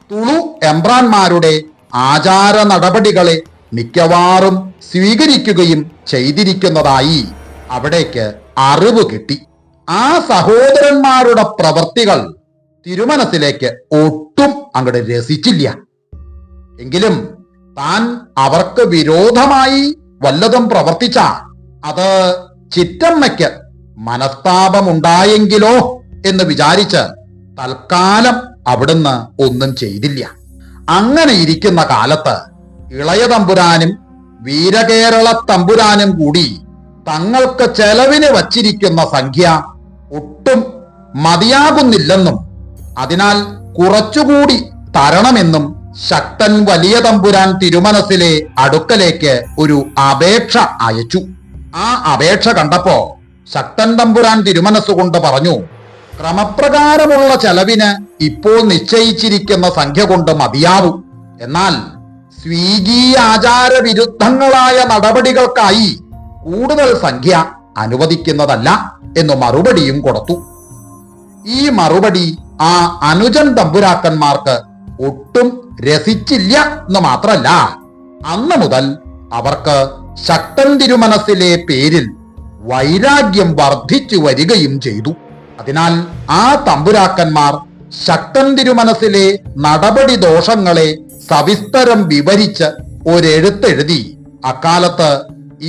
തുളു എംബ്രാന്മാരുടെ ആചാര നടപടികളെ മിക്കവാറും സ്വീകരിക്കുകയും ചെയ്തിരിക്കുന്നതായി അവിടേക്ക് അറിവ് കിട്ടി. ആ സഹോദരന്മാരുടെ പ്രവൃത്തികൾ തിരുമനസിലേക്ക് ഒട്ടും അങ്ങോട്ട് രസിച്ചില്ല. എങ്കിലും താൻ അവർക്ക് വിരോധമായി വല്ലതും പ്രവർത്തിച്ച അത് ചിറ്റമ്മയ്ക്ക് മനസ്താപമുണ്ടായെങ്കിലോ എന്ന് വിചാരിച്ച് തൽക്കാലം അവിടുന്ന് ഒന്നും ചെയ്തില്ല. അങ്ങനെ ഇരിക്കുന്ന കാലത്ത് ഇളയ തമ്പുരാനും വീരകേരള തമ്പുരാനും കൂടി തങ്ങൾക്ക് ചെലവിന് വച്ചിരിക്കുന്ന സംഖ്യ ഒട്ടും മതിയാകുന്നില്ലെന്നും അതിനാൽ കുറച്ചുകൂടി തരണമെന്നും ശക്തൻ വലിയ തമ്പുരാൻ തിരുമനസിലെ അടുക്കലേക്ക് ഒരു അപേക്ഷ അയച്ചു. ആ അപേക്ഷ കണ്ടപ്പോ ശക്തൻ തമ്പുരാൻ തിരുമനസ്സുകൊണ്ട് പറഞ്ഞു, ക്രമപ്രകാരമുള്ള ചെലവിന് ഇപ്പോൾ നിശ്ചയിച്ചിരിക്കുന്ന സംഖ്യ കൊണ്ട് മതിയാവും. എന്നാൽ സ്വീകീയ ആചാര വിരുദ്ധങ്ങളായ നടപടികൾക്കായി കൂടുതൽ സംഖ്യ അനുവദിക്കുന്നതല്ല എന്ന് മറുപടിയും കൊടുത്തു. ഈ മറുപടി ആ അനുജൻ തമ്പുരാക്കന്മാർക്ക് ഒട്ടും രസിച്ചില്ല എന്ന് മാത്രല്ല, അന്ന് മുതൽ അവർക്ക് ശക്തൻ തിരുമനസിലെ പേരിൽ വൈരാഗ്യം വർദ്ധിച്ചു വരികയും ചെയ്തു. അതിനാൽ ആ തമ്പുരാക്കന്മാർ ശക്തൻ തിരുമനസിലെ നടപടി ദോഷങ്ങളെ സവിസ്തരം വിവരിച്ച് ഒരെഴുത്തെഴുതി അക്കാലത്ത്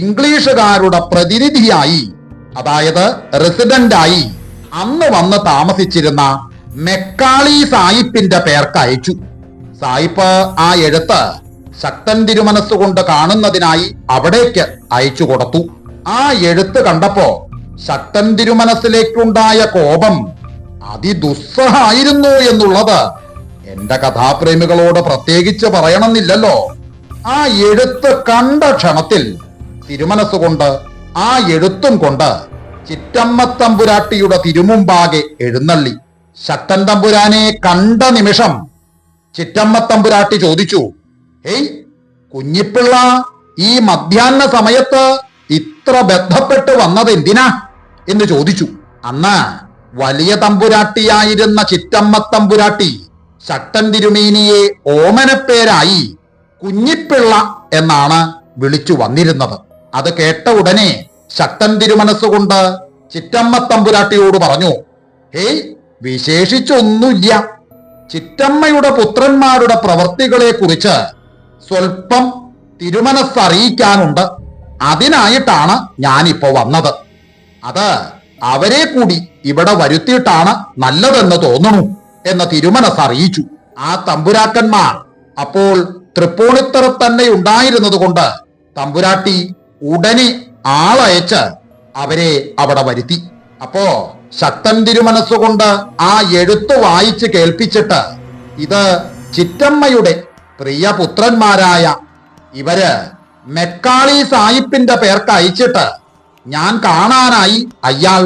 ഇംഗ്ലീഷുകാരുടെ പ്രതിനിധിയായി, അതായത് റെസിഡന്റായി അന്ന് വന്ന് താമസിച്ചിരുന്ന മെക്കാളി സായിപ്പിന്റെ പേർക്ക് അയച്ചു. സായിപ്പ് ആ എഴുത്ത് ശക്തൻ തിരുമനസ്സുകൊണ്ട് കാണുന്നതിനായി അവിടേക്ക് അയച്ചു കൊടുത്തു. ആ എഴുത്ത് കണ്ടപ്പോ ശക്തൻ തിരുമനസ്സിലേക്കുണ്ടായ കോപം അതിദുസ്സഹായിരുന്നു എന്നുള്ളത് എന്റെ കഥാപ്രേമികളോട് പ്രത്യേകിച്ച് പറയണമെന്നില്ലല്ലോ. ആ എഴുത്ത് കണ്ട ക്ഷണത്തിൽ തിരുമനസ്സുകൊണ്ട് ആ എഴുത്തും കൊണ്ട് ചിറ്റമ്മ തമ്പുരാട്ടിയുടെ തിരുമുമ്പാകെ എഴുന്നള്ളി. ശക്തൻ തമ്പുരാനെ കണ്ട നിമിഷം ചിറ്റമ്മ തമ്പുരാട്ടി ചോദിച്ചു, ഹേയ് കുഞ്ഞിപ്പിള്ള, ഈ മധ്യാഹ്ന സമയത്ത് ഇത്ര ബന്ധപ്പെട്ട് വന്നത് എന്തിനാ എന്ന് ചോദിച്ചു. അന്ന് വലിയ തമ്പുരാട്ടിയായിരുന്ന ചിറ്റമ്മ തമ്പുരാട്ടി ശക്തൻ തിരുമേനിയെ ഓമനപ്പേരായി കുഞ്ഞിപ്പിള്ള എന്നാണ് വിളിച്ചു വന്നിരുന്നത്. അത് കേട്ട ഉടനെ ശക്തൻ തിരുമനസ്സുകൊണ്ട് ചിറ്റമ്മ തമ്പുരാട്ടിയോട് പറഞ്ഞു, ഹേയ് വിശേഷിച്ചൊന്നുമില്ല, ചിറ്റമ്മയുടെ പുത്രന്മാരുടെ പ്രവർത്തികളെ കുറിച്ച് സ്വൽപ്പം തിരുമനസ്സറിയിക്കാനുണ്ട്. അതിനായിട്ടാണ് ഞാനിപ്പോ വന്നത്. അത് അവരെ കൂടി ഇവിടെ വരുത്തിയിട്ടാണ് നല്ലതെന്ന് തോന്നുന്നു എന്ന് തിരുമനസ്സറിയിച്ചു. ആ തമ്പുരാക്കന്മാർ അപ്പോൾ തൃപ്പൂണിത്തറ തന്നെ ഉണ്ടായിരുന്നത് കൊണ്ട് തമ്പുരാട്ടി ഉടനെ ആളയച്ച് അവരെ അവിടെ വരുത്തി. അപ്പോ ശക്തൻ തിരുമനസ്സുകൊണ്ട് ആ എഴുത്ത് വായിച്ച് കേൾപ്പിച്ചിട്ട്, ഇത് ചിറ്റമ്മയുടെ പ്രിയപുത്രന്മാരായ ഇവര് മെക്കാളി സായിപ്പിന്റെ പേർക്ക് അയച്ചിട്ട് ഞാൻ കാണാനായി അയാൾ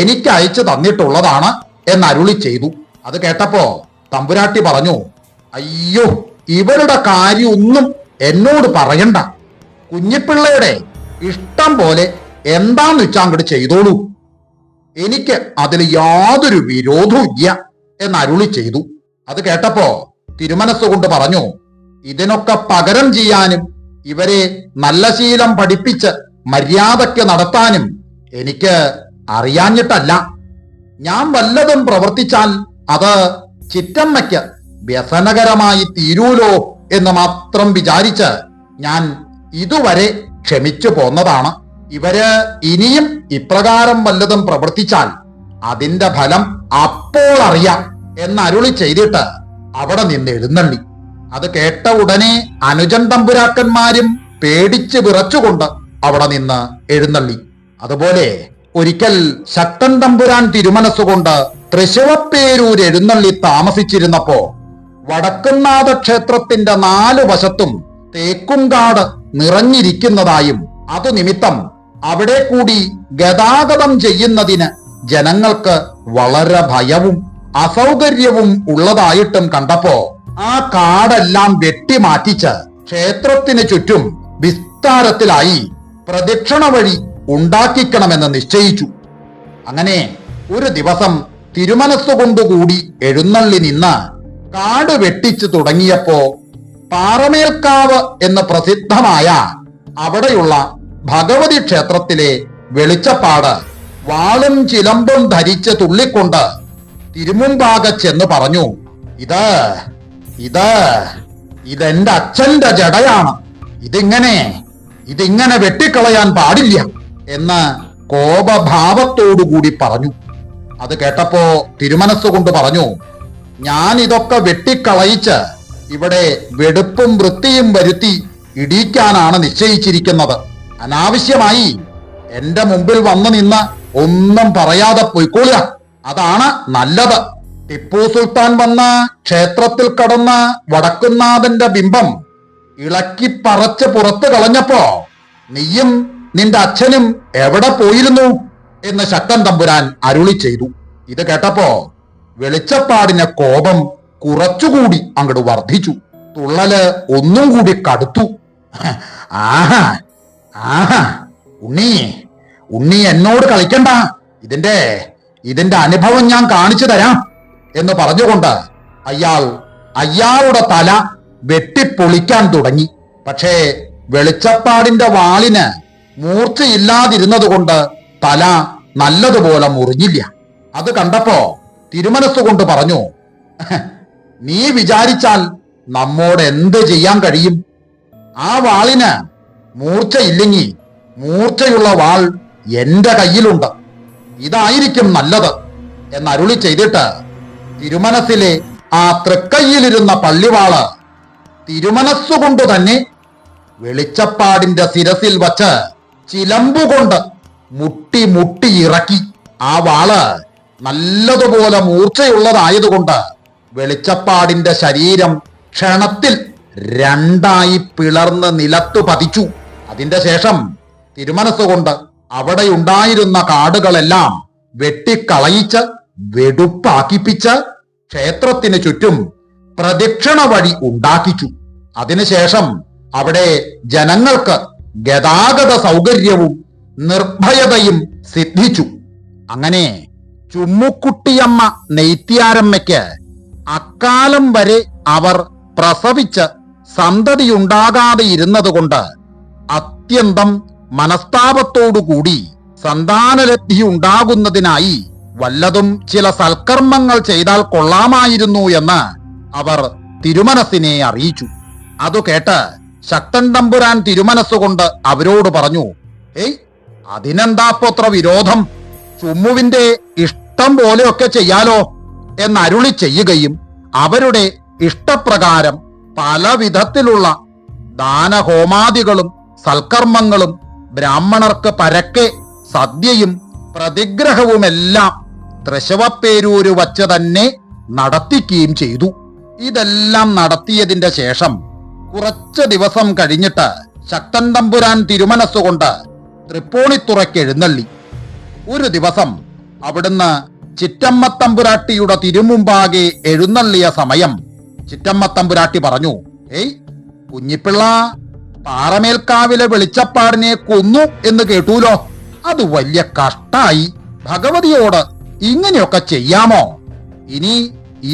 എനിക്ക് അയച്ചു തന്നിട്ടുള്ളതാണ് എന്നരുളി ചെയ്തു. അത് കേട്ടപ്പോ തമ്പുരാട്ടി പറഞ്ഞു, അയ്യോ, ഇവരുടെ കാര്യമൊന്നും എന്നോട് പറയണ്ട. കുഞ്ഞിപ്പിള്ളയുടെ ഇഷ്ടം പോലെ എന്താന്ന് വെച്ചാൽ അങ്ങോട്ട് ചെയ്തോളൂ. എനിക്ക് അതിൽ യാതൊരു വിരോധവും ഇല്ല എന്നരുളി ചെയ്തു. അത് കേട്ടപ്പോ തിരുമനസ്സുകൊണ്ട് പറഞ്ഞു, ഇതിനൊക്കെ പകരം ചെയ്യാനും ഇവരെ നല്ല ശീലം പഠിപ്പിച്ച് മര്യാദയ്ക്ക് നടത്താനും എനിക്ക് അറിയാഞ്ഞിട്ടല്ല. ഞാൻ വല്ലതും പ്രവർത്തിച്ചാൽ അത് ചിറ്റമ്മയ്ക്ക് വ്യസനകരമായി തീരൂലോ എന്ന് മാത്രം വിചാരിച്ച് ഞാൻ ഇതുവരെ ക്ഷമിച്ചു പോന്നതാണ്. ഇവര് ഇനിയും ഇപ്രകാരം വല്ലതും പ്രവർത്തിച്ചാൽ അതിന്റെ ഫലം അപ്പോൾ അറിയാം എന്നരുളി ചെയ്തിട്ട് അവിടെ നിന്ന് എഴുന്നള്ളി. അത് കേട്ട ഉടനെ അനുജൻ തമ്പുരാക്കന്മാരും പേടിച്ച് വിറച്ചുകൊണ്ട് അവിടെ നിന്ന് എഴുന്നള്ളി. അതുപോലെ ഒരിക്കൽ ശക്തൻ തമ്പുരാൻ തിരുമനസ്സുകൊണ്ട് തൃശിവപ്പേരൂർ എഴുന്നള്ളി താമസിച്ചിരുന്നപ്പോ വടക്കുംനാഥ ക്ഷേത്രത്തിന്റെ 4 വശത്തും തേക്കുംകാട് നിറഞ്ഞിരിക്കുന്നതായും അതു നിമിത്തം അവിടെ കൂടി ഗതാഗതം ചെയ്യുന്നതിന് ജനങ്ങൾക്ക് വളരെ ഭയവും അസൗകര്യവും ഉള്ളതായിട്ടും കണ്ടപ്പോ ആ കാടെല്ലാം വെട്ടിമാറ്റിച്ച് ക്ഷേത്രത്തിന് ചുറ്റും വിസ്താരത്തിലായി പ്രദക്ഷിണ വഴി ഉണ്ടാക്കിക്കണമെന്ന് നിശ്ചയിച്ചു. അങ്ങനെ ഒരു ദിവസം തിരുമനസ്സുകൊണ്ടുകൂടി എഴുന്നള്ളി നിന്ന് കാട് വെട്ടിച്ചു തുടങ്ങിയപ്പോ പാറമേൽക്കാവ് എന്ന് പ്രസിദ്ധമായ അവിടെയുള്ള ഭഗവതി ക്ഷേത്രത്തിലെ വെളിച്ചപ്പാട് വാളും ചിലമ്പും ധരിച്ച് തുള്ളിക്കൊണ്ട് തിരുമുമ്പാകെ ചെന്ന് പറഞ്ഞു, ഇതെന്റെ അച്ഛന്റെ ജടയാണ്. ഇതിങ്ങനെ വെട്ടിക്കളയാൻ പാടില്ല എന്ന് കോപഭാവത്തോടുകൂടി പറഞ്ഞു. അത് കേട്ടപ്പോ തിരുമനസ്സുകൊണ്ട് പറഞ്ഞു, ഞാൻ ഇതൊക്കെ വെട്ടിക്കളയിച്ച് ഇവിടെ വെടുപ്പും വൃത്തിയും വരുത്തി ഇടിക്കാനാണ് നിശ്ചയിച്ചിരിക്കുന്നത്. അനാവശ്യമായി എന്റെ മുമ്പിൽ വന്നു നിന്ന് ഒന്നും പറയാതെ പോയിക്കോളുക, അതാണ് നല്ലത്. ടിപ്പു സുൽത്താൻ വന്ന് ക്ഷേത്രത്തിൽ കടന്ന് വടക്കുംനാഥന്റെ ബിംബം ഇളക്കി പറച്ച് പുറത്തു കളഞ്ഞപ്പോ നീയും നിന്റെ അച്ഛനും എവിടെ പോയിരുന്നു എന്ന് ശക്തൻ തമ്പുരാൻ അരുളി ചെയ്തു. ഇത് കേട്ടപ്പോ വെളിച്ചപ്പാടിന് കോപം കുറച്ചുകൂടി അങ്ങോട്ട് വർദ്ധിച്ചു. തുള്ളല് ഒന്നും കൂടി കടുത്തു. ആഹാ ആഹാ ഉണ്ണി എന്നോട് കളിക്കണ്ട, ഇതിന്റെ അനുഭവം ഞാൻ കാണിച്ചു തരാം എന്ന് പറഞ്ഞുകൊണ്ട് അയാളുടെ തല വെട്ടിപ്പൊളിക്കാൻ തുടങ്ങി. പക്ഷേ വെളിച്ചപ്പാടിന്റെ വാളിന് മൂർച്ചയില്ലാതിരുന്നത് കൊണ്ട് തല നല്ലതുപോലെ മുറിഞ്ഞില്ല. അത് കണ്ടപ്പോ തിരുമനസ്സുകൊണ്ട് പറഞ്ഞു, നീ വിചാരിച്ചാൽ നമ്മോട് എന്ത് ചെയ്യാൻ കഴിയും? ആ വാളിന് മൂർച്ചയില്ലെങ്കിൽ മൂർച്ചയുള്ള വാൾ എന്റെ കയ്യിലുണ്ട്, ഇതായിരിക്കും നല്ലത് എന്നരുളി ചെയ്തിട്ട് തിരുമനസ്സിലെ ആ തൃക്കൈയിലിരുന്ന പള്ളിവാള് തിരുമനസ്സുകൊണ്ട് തന്നെ വെളിച്ചപ്പാടിന്റെ ശിരസിൽ വച്ച് ചിലമ്പുകൊണ്ട് മുട്ടി മുട്ടി ഇറക്കി. ആ വാള് നല്ലതുപോലെ മൂർച്ചയുള്ളതായതുകൊണ്ട് വെളിച്ചപ്പാടിന്റെ ശരീരം ക്ഷണത്തിൽ 2ആയി പിളർന്ന് നിലത്തു പതിച്ചു. അതിന്റെ ശേഷം തിരുമനസ്സുകൊണ്ട് അവിടെയുണ്ടായിരുന്ന കാടുകളെല്ലാം വെട്ടിക്കളയിച്ച് വെടുപ്പാക്കിപ്പിച്ച് ക്ഷേത്രത്തിന് ചുറ്റും പ്രദക്ഷിണ വഴി ഉണ്ടാക്കിച്ചു. അതിനുശേഷം അവിടെ ജനങ്ങൾക്ക് ഗതാഗത സൗകര്യവും നിർഭയതയും സിദ്ധിച്ചു. അങ്ങനെ ചുമ്മുക്കുട്ടിയമ്മ നെയ്ത്തിയാരമ്മയ്ക്ക് അക്കാലം വരെ അവർ പ്രസവിച്ച് സന്തതിയുണ്ടാകാതെ ഇരുന്നതുകൊണ്ട് അത്യന്തം മനസ്താപത്തോടുകൂടി സന്താനലബ്ധി ഉണ്ടാകുന്നതിനായി വല്ലതും ചില സൽക്കർമ്മങ്ങൾ ചെയ്താൽ കൊള്ളാമായിരുന്നു എന്ന് അവർ തിരുമനസ്സിനെ അറിയിച്ചു. അതു കേട്ട് ശക്തൻ തമ്പുരാൻ തിരുമനസ്സുകൊണ്ട് അവരോട് പറഞ്ഞു, ഏയ് അതിനെന്താപ്പോത്ര വിരോധം, ചുമ്മുവിന്റെ ഇഷ്ടം പോലെയൊക്കെ ചെയ്യാലോ എന്നരുളി ചെയ്യുകയും അവരുടെ ഇഷ്ടപ്രകാരം പല വിധത്തിലുള്ള ദാനഹോമാദികളും സൽക്കർമ്മങ്ങളും ബ്രാഹ്മണർക്ക് പരക്കെ സദ്യയും പ്രതിഗ്രഹവുമെല്ലാം തൃശവപ്പേരൂര് വച്ച് തന്നെ നടത്തിക്കുകയും ചെയ്തു. ഇതെല്ലാം നടത്തിയതിന്റെ ശേഷം കുറച്ച് ദിവസം കഴിഞ്ഞിട്ട് ശക്തൻ തമ്പുരാൻ തിരുമനസ്സുകൊണ്ട് തൃപ്പൂണിത്തുറയ്ക്ക് എഴുന്നള്ളി. ഒരു ദിവസം അവിടുന്ന് ചിറ്റമ്മത്തമ്പുരാട്ടിയുടെ തിരുമുമ്പാകെ എഴുന്നള്ളിയ സമയം ചിറ്റമ്മത്തമ്പുരാട്ടി പറഞ്ഞു, ഏയ് കുഞ്ഞിപ്പിള്ള പാറമേൽക്കാവിലെ വെളിച്ചപ്പാടിനെ കൊന്നു എന്ന് കേട്ടൂലോ, അത് വലിയ കഷ്ടായി. ഭഗവതിയോട് ഇങ്ങനെയൊക്കെ ചെയ്യാമോ? ഇനി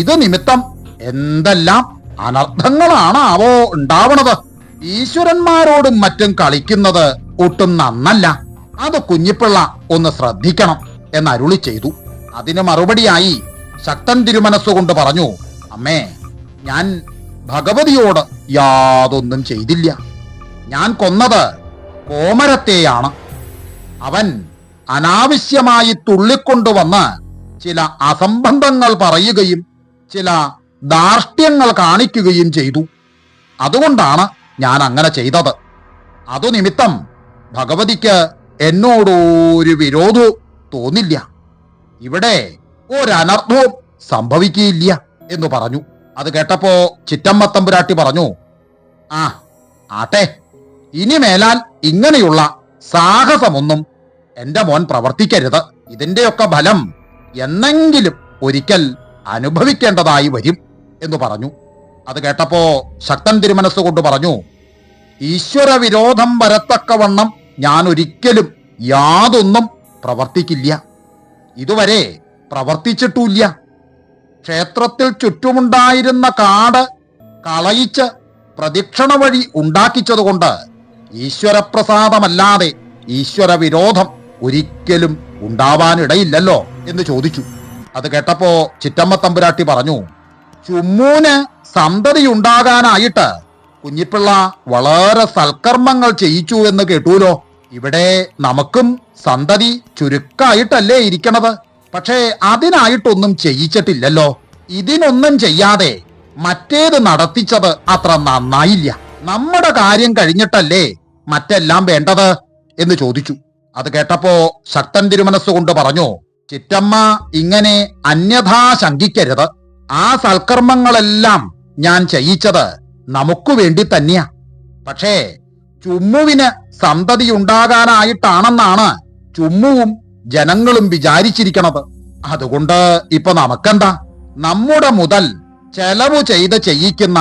ഇത് നിമിത്തം എന്തെല്ലാം അനർത്ഥങ്ങളാണാവോ ഉണ്ടാവണത്. ഈശ്വരന്മാരോടും മറ്റും കളിക്കുന്നത് ഒട്ടും നന്നല്ല. അത് കുഞ്ഞിപ്പിള്ള ഒന്ന് ശ്രദ്ധിക്കണം എന്നരുളി ചെയ്തു. അതിന് മറുപടിയായി ശക്തൻ തിരുമനസ്സുകൊണ്ട് പറഞ്ഞു, അമ്മേ, ഞാൻ ഭഗവതിയോട് യാതൊന്നും ചെയ്തില്ല. ഞാൻ കൊന്നത് കോമരത്തെയാണ്. അവൻ അനാവശ്യമായി തുള്ളിക്കൊണ്ടുവന്ന് ചില അസംബന്ധങ്ങൾ പറയുകയും ചില ധാർഷ്ട്യങ്ങൾ കാണിക്കുകയും ചെയ്തു. അതുകൊണ്ടാണ് ഞാൻ അങ്ങനെ ചെയ്തത്. അതു നിമിത്തം ഭഗവതിക്ക് എന്നോടൊരു വിരോധവും തോന്നില്ല. ഇവിടെ ഒരനർത്ഥവും സംഭവിക്കുകയില്ല എന്ന് പറഞ്ഞു. അത് കേട്ടപ്പോ ചിറ്റമ്മത്തമ്പുരാട്ടി പറഞ്ഞു, ആ ആട്ടെ, ഇനി മേലാൽ ഇങ്ങനെയുള്ള സാഹസമൊന്നും എന്റെ മോൻ പ്രവർത്തിക്കരുത്. ഇതിന്റെയൊക്കെ ഫലം എന്നെങ്കിലും ഒരിക്കൽ അനുഭവിക്കേണ്ടതായി വരും എന്ന് പറഞ്ഞു. അത് കേട്ടപ്പോ ശക്തൻ തിരുമനസ്സുകൊണ്ട് പറഞ്ഞു, ഈശ്വര വിരോധം വരത്തക്കവണ്ണം ഞാൻ ഒരിക്കലും യാതൊന്നും പ്രവർത്തിക്കില്ല. ഇതുവരെ പ്രവർത്തിച്ചിട്ടില്ല. ക്ഷേത്രത്തിൽ ചുറ്റുമുണ്ടായിരുന്ന കാട് കളയിച്ച് പ്രദക്ഷിണ വഴി ഉണ്ടാക്കിച്ചതുകൊണ്ട് ഈശ്വരപ്രസാദമല്ലാതെ ഈശ്വര വിരോധം ഒരിക്കലും ഉണ്ടാവാനിടയില്ലല്ലോ എന്ന് ചോദിച്ചു. അത് കേട്ടപ്പോ ചിറ്റമ്മത്തമ്പുരാട്ടി പറഞ്ഞു, ചുമ്മൂന് സന്തതിയുണ്ടാകാനായിട്ട് കുഞ്ഞിപ്പിള്ള വളരെ സൽക്കർമ്മങ്ങൾ ചെയ്യിച്ചു എന്ന് കേട്ടൂലോ. ഇവിടെ നമുക്കും സന്തതി ചുരുക്കായിട്ടല്ലേ ഇരിക്കണത്. പക്ഷേ അതിനായിട്ടൊന്നും ചെയ്യിച്ചിട്ടില്ലല്ലോ. ഇതിനൊന്നും ചെയ്യാതെ മറ്റേത് നടത്തിച്ചത് അത്ര നന്നായില്ല. നമ്മുടെ കാര്യം കഴിഞ്ഞിട്ടല്ലേ മറ്റെല്ലാം വേണ്ടത് എന്ന് ചോദിച്ചു. അത് കേട്ടപ്പോ ശക്തൻ തിരുമനസ്സുകൊണ്ട് പറഞ്ഞു, ചിറ്റമ്മ ഇങ്ങനെ അന്യഥാ ശങ്കിക്കരുത്. ആ സൽക്കർമ്മങ്ങളെല്ലാം ഞാൻ ചെയ്യിച്ചത് നമുക്ക് വേണ്ടി തന്നെയാ. പക്ഷേ ചുമ്മുവിന് സന്തതിയുണ്ടാകാനായിട്ടാണെന്നാണ് ചുമ്മുവും ജനങ്ങളും വിചാരിച്ചിരിക്കണത്. അതുകൊണ്ട് ഇപ്പൊ നമുക്കെന്താ? നമ്മുടെ മുതൽ ചെലവ് ചെയ്ത് ചെയ്യിക്കുന്ന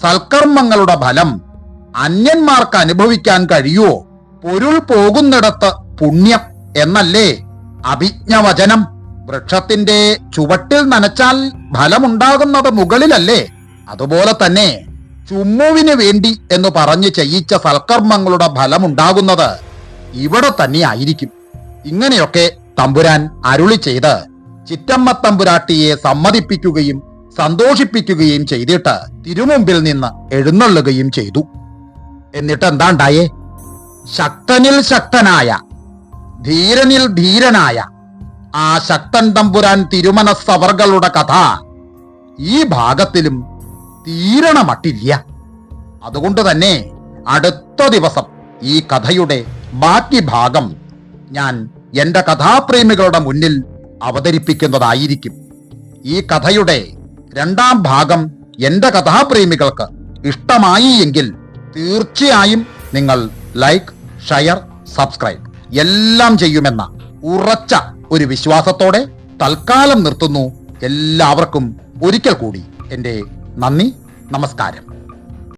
സൽക്കർമ്മങ്ങളുടെ ഫലം അന്യന്മാർക്ക് അനുഭവിക്കാൻ കഴിയുമോ? പൊരുൾ പോകുന്നിടത്ത് പുണ്യം എന്നല്ലേ അഭിജ്ഞവചനം. വൃക്ഷത്തിന്റെ ചുവട്ടിൽ നനച്ചാൽ ഫലമുണ്ടാകുന്നത് മുകളിലല്ലേ? അതുപോലെ തന്നെ ചുമ്മുവിന് വേണ്ടി എന്ന് പറഞ്ഞ് ചെയ്യിച്ച സൽക്കർമ്മങ്ങളുടെ ഫലമുണ്ടാകുന്നത് ഇവിടെ തന്നെ ആയിരിക്കും. ഇങ്ങനെയൊക്കെ തമ്പുരാൻ അരുളി ചെയ്ത് ചിറ്റമ്മ തമ്പുരാട്ടിയെ സമ്മതിപ്പിക്കുകയും സന്തോഷിപ്പിക്കുകയും ചെയ്തിട്ട് തിരുമുമ്പിൽ നിന്ന് എഴുന്നള്ളുകയും ചെയ്തു. എന്നിട്ട് എന്താണ്ടായേ? ശക്തനിൽ ശക്തനായ, ധീരനിൽ ധീരനായ ആ ശക്തൻ തമ്പുരാൻ തിരുമനസ്സവർകളുടെ കഥ ഈ ഭാഗത്തിലും തീരണമട്ടില്ല. അതുകൊണ്ട് തന്നെ അടുത്ത ദിവസം ഈ കഥയുടെ ബാക്കി ഭാഗം ഞാൻ എന്റെ കഥാപ്രേമികളുടെ മുന്നിൽ അവതരിപ്പിക്കുന്നതായിരിക്കും. ഈ കഥയുടെ രണ്ടാം ഭാഗം എന്റെ കഥാപ്രേമികൾക്ക് ഇഷ്ടമായി എങ്കിൽ തീർച്ചയായും നിങ്ങൾ ലൈക്ക്, ഷെയർ, സബ്സ്ക്രൈബ് എല്ലാം ചെയ്യുമെന്ന ഉറച്ച ഒരു വിശ്വാസത്തോടെ തൽക്കാലം നിർത്തുന്നു. എല്ലാവർക്കും ഒരിക്കൽ കൂടി എന്റെ നന്ദി, നമസ്കാരം.